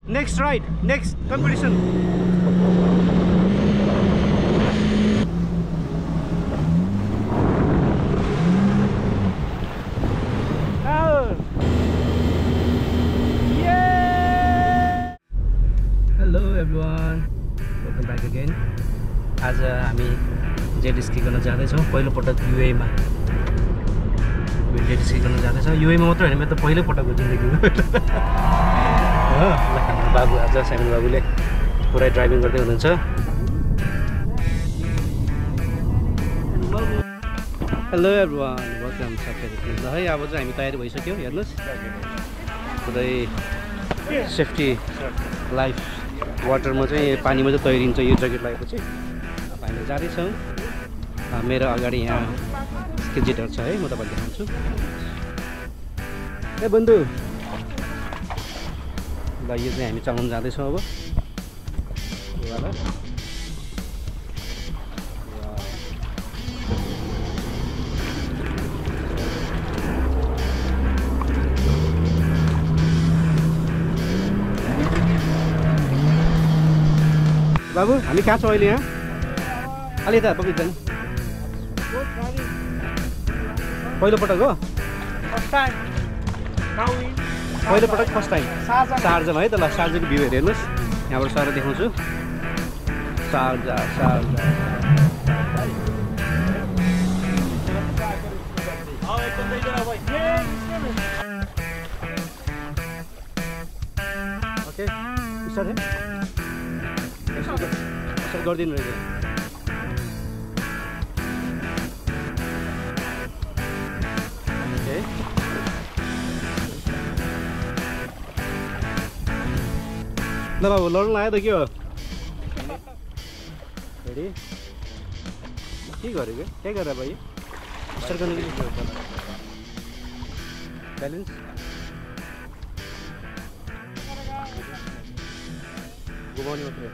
Next ride, next competition. Hello everyone, welcome back again. आज हामी jet ski गर्न जाँदैछौँ पहिलो पटक युए मा जेट स्की गर्न जाँदैछ युए मा मात्र हैन म त पहिलो पटक हो जिन्दगीमा हो बाबु आज साइमन बाबुले पुरै ड्राइभिङ गर्दै हुनुहुन्छ हेलो एभ्रिवान वेलकम सबैलाई ल है अब चाहिँ हामी तयारी भइसक्यो हेर्नुस् पुरै सेफ्टी लाइफ वाटरमा चाहिँ पानीमा चाहिँ तैरिन्छ यो ज्याकेट लगाएपछि अब हामी जाँदैछौँ मेरो अगाडि यहाँ स्केजेटहरू छ है म तपाईँलाई देखाउँछु ए बन्धु ल यो चाहिँ हामी चलाउन जाँदैछौँ अब बाबु हामी कहाँ छौँ अहिले यहाँ अलि यता पक्रिँदैन पहिलो पटक हो पहिलो पटक फर्स्ट टाइम शारजामा है त ल शारजाको भ्यू हेर्नुहोस् यहाँबाट सर देखाउँछु शारजा ओके स्टार्ट है गरिदिनु रहेछ ल बाबु लड्नु लाग्यो त के हो रेडी के गरेको के गरेर भाइ स्टार्ट गर्नु ब्यालेन्स घुमाउने मात्रै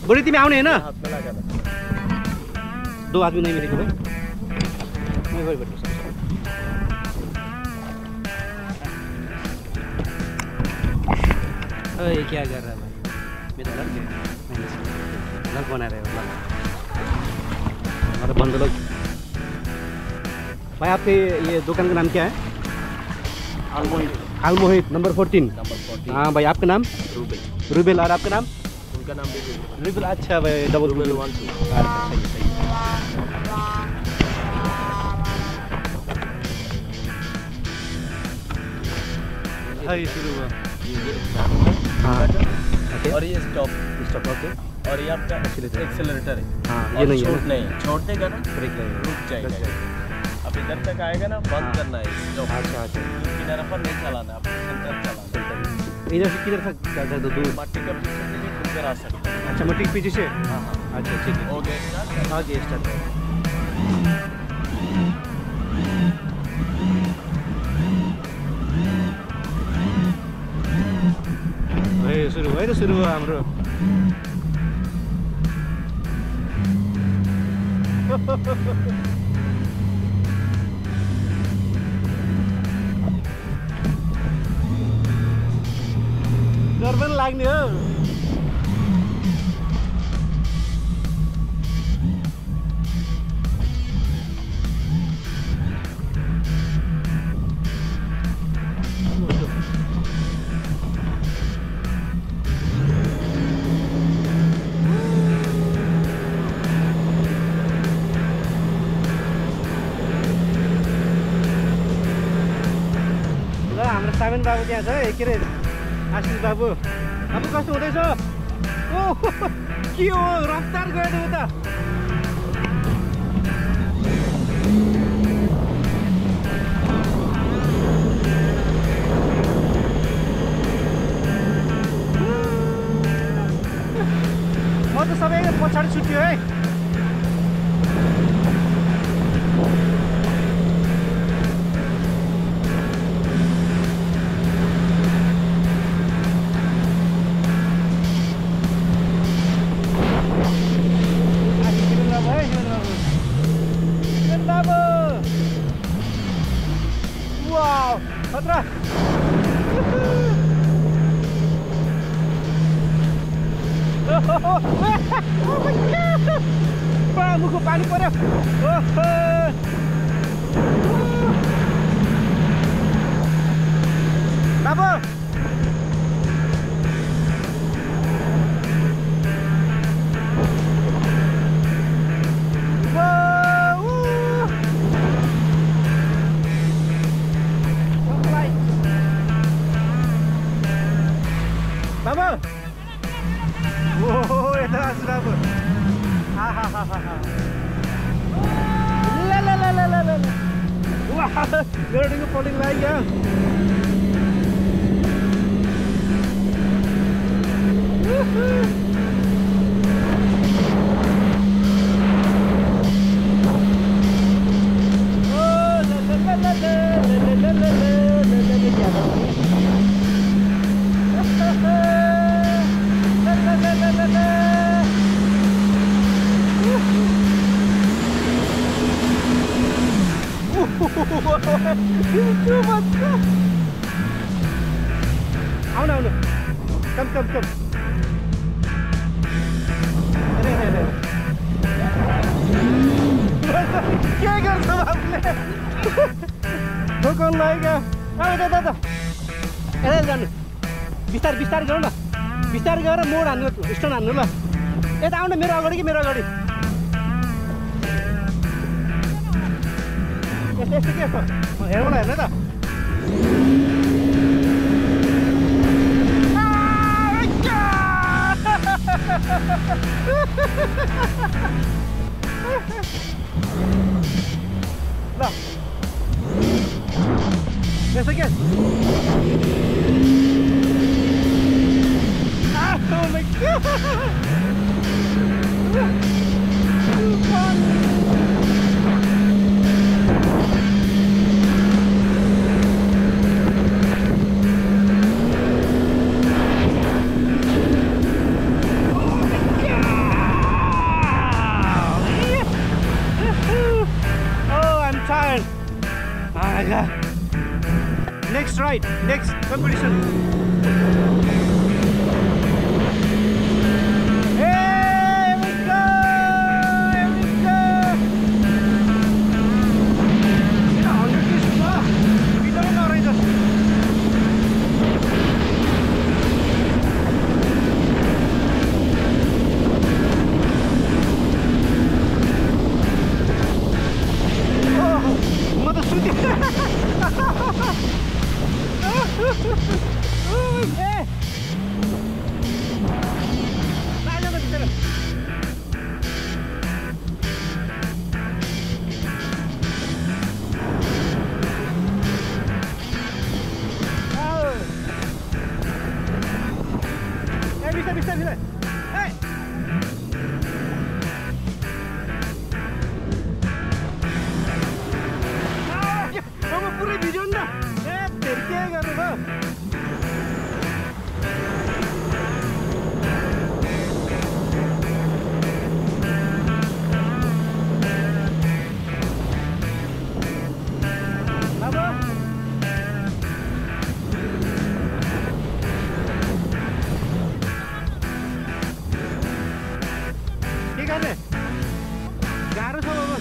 बुढी तिमी आउने होइन दो आदमी नहीं मिलेको भाइ मैं गई बैठो अरे क्या कर रहा है भाई मैं तो लग गया लग बना रहे हो हमारे बंधु लोग भाई आपके ये दुकान का नाम क्या है आलमोहित नंबर 14 हाँ भाई आपका नाम रूबेल और आपका नाम उनका नाम रूबेल अच्छा भाई डबल रूबेल 1 2 सही शुरू हुआ हाँ और ये स्टॉप ओके और ये आपका एक्सेलरेटर है हाँ ये नहीं है नहीं छोड़ देगा ना ब्रेक लगेगा रुक जाएगा अब इधर तक आएगा ना बंद करना है स्टॉप अच्छा किधर पर नहीं चलाना आप सेंटर चलाना इधर से किधर तक जाता है तो दूर मट्टी का पीछे से उधर आ सकते हैं अच्छा मट्टी के पीछे से हाँ अच्छा ठीक है हो गया स्टार्ट आगे स्टार्ट सुरु भयो त सुरु भयो हाम्रो डर पनि लाग्ने हो हाम्रो सामेन बाबु त्यहाँ छ के अरे आशिष बाबु अब कस्तो हुँदैछ ओ के हो रफ्तार गयो उता म त सबैको पछाडि गाडी छुट्यो है Wow, खतरा मुखको पानी पर्यो बाबु बाबु ओहो यता आछु बाबु मेरो डिङ्गो पल्टिङ लाग्यो आउनु आउनु कम कम कम के गर्छ बाबुले ठोकाउनु लाग्यो आऊ दादा यता जानु बिस्तारै बिस्तारै जाऊ न बिस्तारै गएर मोड हान्नु स्टोन हान्नु ल यता आउनु मेरो अगाडि कि मेरो अगाडि यस्तो यस्तो के यस्तो हेर्नु न हेर्नु त ल यस्तो के Oh my God! Next ride, next competition. Here we go! Here we go! We don't know right now. Oh, mother shooting! Hey! Bisa. Hey! Kamu pura video na? Terke garनु भयो गाह्रो छ बाबु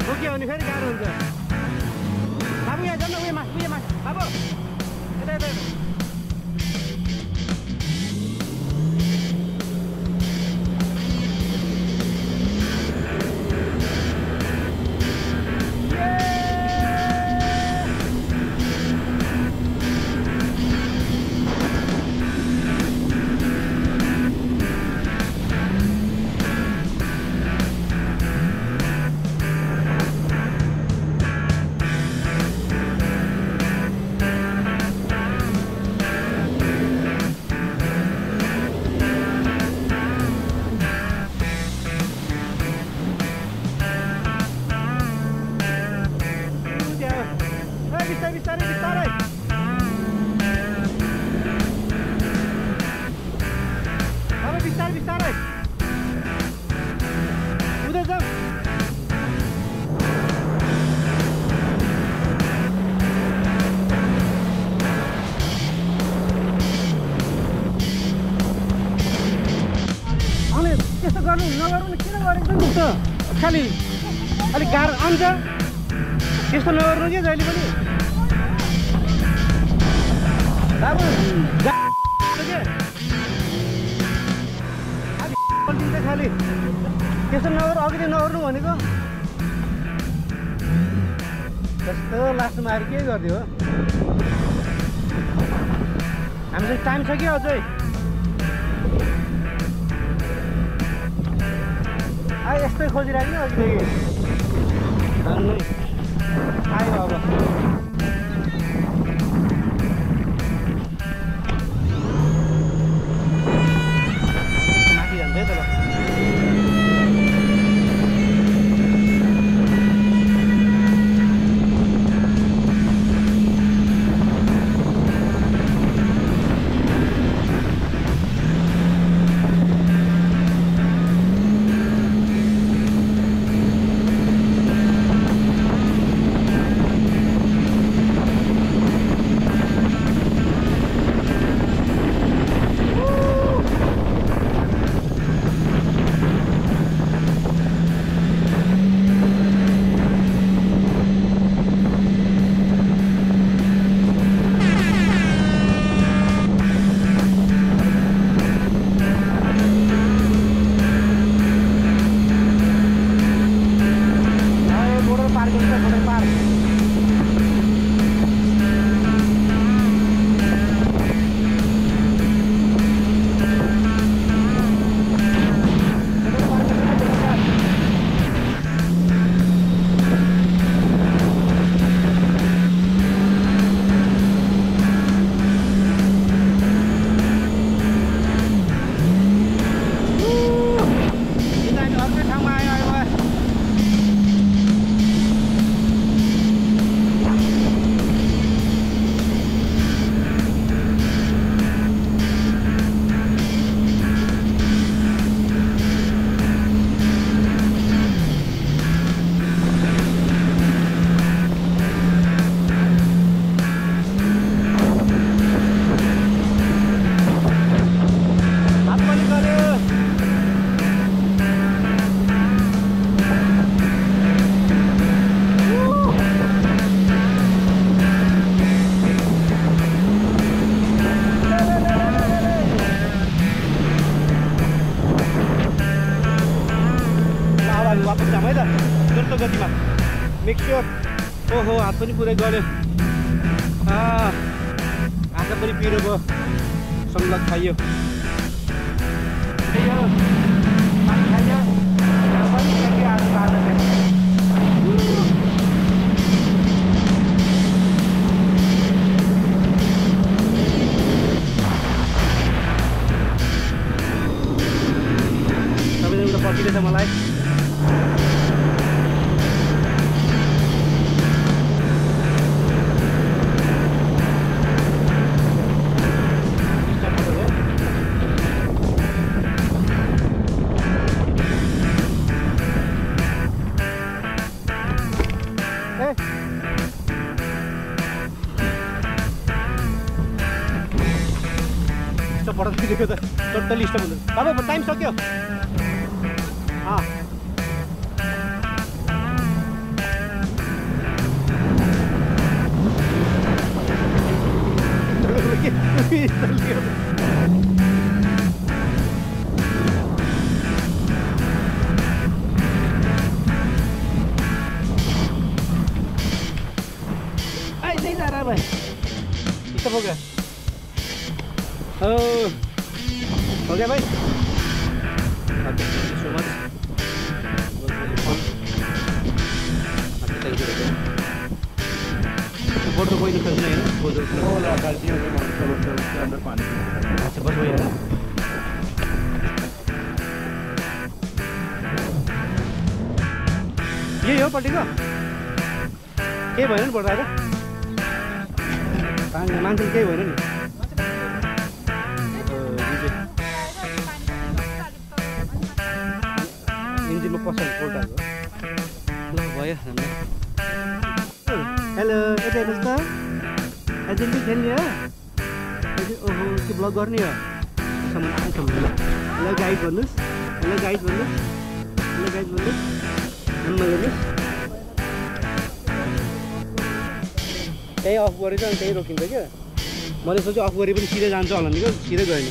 बोक्यो भने फेरि गाह्रो हुन्छ बाबु यहाँ जानु उयोमा बाबु यता बिस्तारै बिस्तारै बिस्तारै अब बिस्तारै बिस्तारै उता जाऊ अनि त्यस्तो गर्नु नगर्नु किन गरेको नि त खालि अलिक गाह्रो आउँछ त्यस्तो नगर्नु के जहिले पनि अब खालि त्यस्तो नगर्नु अघि नगर्नु भनेको त्यस्तो लास्टमा आएर के गरिदियो हो हामीसँग टाइम छ कि अझै यस्तै खोजिराख्ने अघिदेखि आयो अब माथि जान्छ है त ल गतिमा मेक स्योर ओहो हात पनि पुरै गऱ्यो आँखा पनि पिरो भयो सनब्लक खाइयो सबैजना उता पर्खिँदैछ मलाई टोटली स्टप हुँदैन तपाईको टाइम सक्यो नहीं जा रहा भाई कितना हो गया हो गया भाई thank you so much thank you board तो कोई दिक्कत नहीं है अंदर पानी अच्छा बस वही है ये हो पट्टी का के भएन नि पर्दा पानी मान्छे केही भएन नि इन्जिनमा पसल पोल्टाको ल भयो हेलो यता हेर्नुहोस् त एजेन्ट खेल्ने हो ओहो त्यो ब्लग गर्ने हो सामान आउँछ ल गाइड भन्नुहोस् ल गाइड भन्नुहोस् नम्बर हेर्नुहोस् त्यहीँ अफ गरेछ अनि त्यहीँ रोकिन्छ क्या मैले सोचेँ अफ गरे पनि सिधै जान्छ होला नि क्या सिधै गएन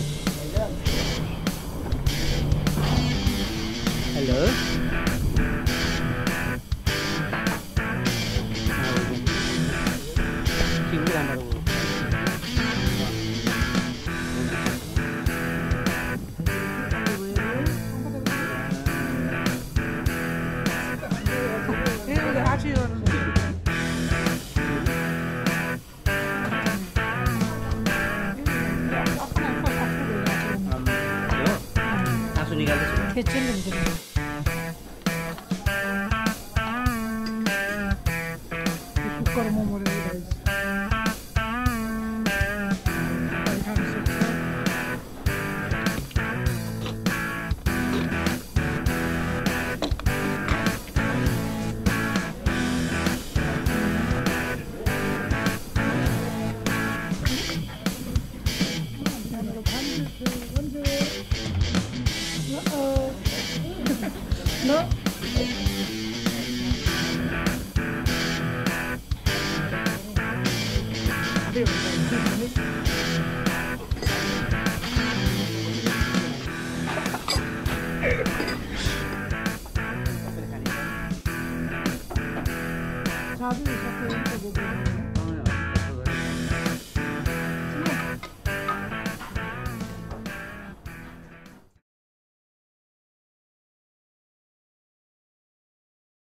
hello Sabe, só que eu não vou